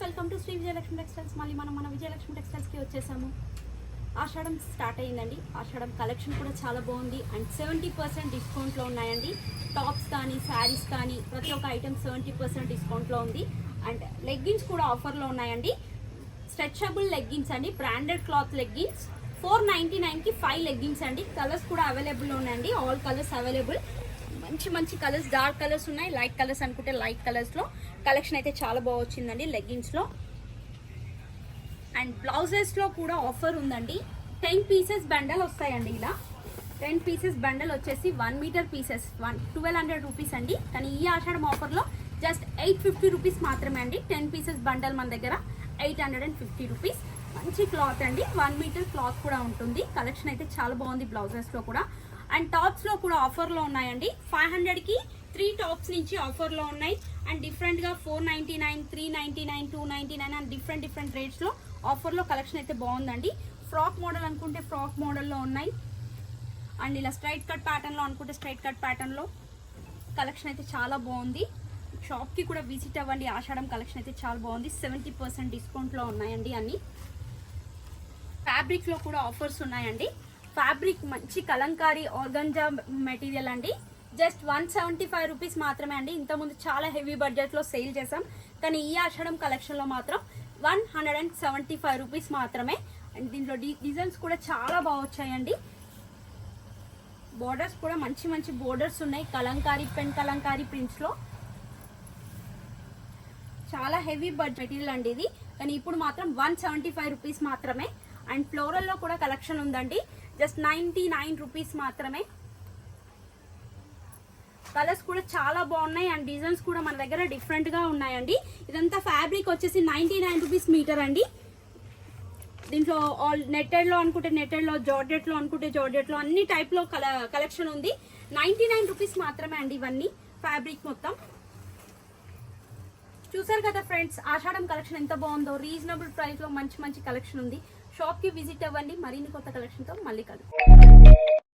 Welcome to Shri Vijayalakshmi textiles. మళ్ళీ మనం మన విజయలక్ష్మి టెక్స్టైల్స్కి వచ్చేసాము. ఆషాఢం స్టార్ట్ అయ్యిందండి. ఆషాఢం కలెక్షన్ కూడా చాలా బాగుంది అండ్ 70% డిస్కౌంట్లో ఉన్నాయండి. టాప్స్ కానీ శారీస్ కానీ ప్రతి ఒక్క ఐటమ్ 70% డిస్కౌంట్లో ఉంది. అండ్ లెగ్గిన్స్ కూడా ఆఫర్లో ఉన్నాయండి. స్ట్రెచబుల్ లెగ్గిన్స్ అండి, బ్రాండెడ్ క్లాత్ లెగ్గిన్స్ 499కి 5 లెగ్గిన్స్ అండి. కలర్స్ కూడా అవైలబుల్ ఉన్నాయండి, ఆల్ కలర్స్ అవైలబుల్. మంచి మంచి కలర్స్, డార్క్ కలర్స్ ఉన్నాయి, లైట్ కలర్స్ అనుకుంటే లైట్ కలర్స్లో కలెక్షన్ అయితే చాలా బాగా వచ్చిందండి లెగ్గిన్స్లో. అండ్ బ్లౌజెస్లో కూడా ఆఫర్ ఉందండి. 10 పీసెస్ బండల్ వస్తాయండి. ఇలా 10 పీసెస్ బండల్ వచ్చేసి 1 మీటర్ పీసెస్ 1200 రూపీస్ అండి. కానీ ఈ ఆషాఢం ఆఫర్లో జస్ట్ 850 రూపీస్ మాత్రమే అండి. 10 పీసెస్ బండల్ మన దగ్గర 850 రూపీస్. మంచి క్లాత్ అండి, 1 మీటర్ క్లాత్ కూడా ఉంటుంది. కలెక్షన్ అయితే చాలా బాగుంది బ్లౌజెస్లో కూడా. అండ్ టాప్స్లో కూడా ఆఫర్లో ఉన్నాయండి. 500కి 3 టాప్స్ నుంచి ఆఫర్లో ఉన్నాయి. అండ్ డిఫరెంట్గా 499, 399, 299 అండ్ డిఫరెంట్ రేట్స్లో ఆఫర్లో కలెక్షన్ అయితే బాగుందండి. ఫ్రాక్ మోడల్ అనుకుంటే ఫ్రాక్ మోడల్లో ఉన్నాయి. అండ్ ఇలా స్ట్రైట్ కట్ ప్యాటర్న్లో అనుకుంటే స్ట్రైట్ కట్ ప్యాటర్న్లో కలెక్షన్ అయితే చాలా బాగుంది. షాప్కి కూడా విజిట్ అవ్వండి. ఆషాఢం కలెక్షన్ అయితే చాలా బాగుంది. 70% డిస్కౌంట్లో ఉన్నాయండి అన్నీ. ఫ్యాబ్రిక్లో కూడా ఆఫర్స్ ఉన్నాయండి. ఫ్యాబ్రిక్ మంచి కలంకారీ ఆర్గంజా మెటీరియల్ అండి. జస్ట్ 175 రూపీస్ మాత్రమే అండి. ఇంతకుముందు చాలా హెవీ బడ్జెట్లో సేల్ చేసాం, కానీ ఈ ఆషాఢం కలెక్షన్లో మాత్రం 175 రూపీస్ మాత్రమే. అండ్ దీంట్లో డిజైన్స్ కూడా చాలా బాగా వచ్చాయండి. బోర్డర్స్ కూడా మంచి మంచి బోర్డర్స్ ఉన్నాయి. కలంకారీ, పెన్ కలంకారీ ప్రింట్స్లో చాలా హెవీ బడ్జెట్ మెటీరియల్ అండి ఇది. కానీ ఇప్పుడు మాత్రం 175 రూపీస్ మాత్రమే. అండ్ ఫ్లోరల్లో కూడా కలెక్షన్ ఉందండి. జస్ట్ 99 రూపీస్ మాత్రమే. కలర్స్ కూడా చాలా బాగున్నాయి అండ్ డిజైన్స్ కూడా మన దగ్గర డిఫరెంట్గా ఉన్నాయండి. ఇదంతా ఫ్యాబ్రిక్ వచ్చేసి 99 రూపీస్ మీటర్ అండి. దీంట్లో ఆల్ నెట్టెడ్లో అనుకుంటే నెట్టెడ్లో, జార్జెట్లో అనుకుంటే జార్జెట్లో అన్ని టైప్లో కలెక్షన్ ఉంది. 99 రూపీస్ మాత్రమే అండి ఇవన్నీ ఫ్యాబ్రిక్ మొత్తం. చూసారు కదా ఫ్రెండ్స్, ఆషాఢం కలెక్షన్ ఎంత బాగుందో. రీజనబుల్ ప్రైస్లో మంచి మంచి కలెక్షన్ ఉంది. షాప్కి విజిట్ అవ్వండి. మరిన్ని కొత్త కలెక్షన్తో మళ్ళీ కలుద్దాం.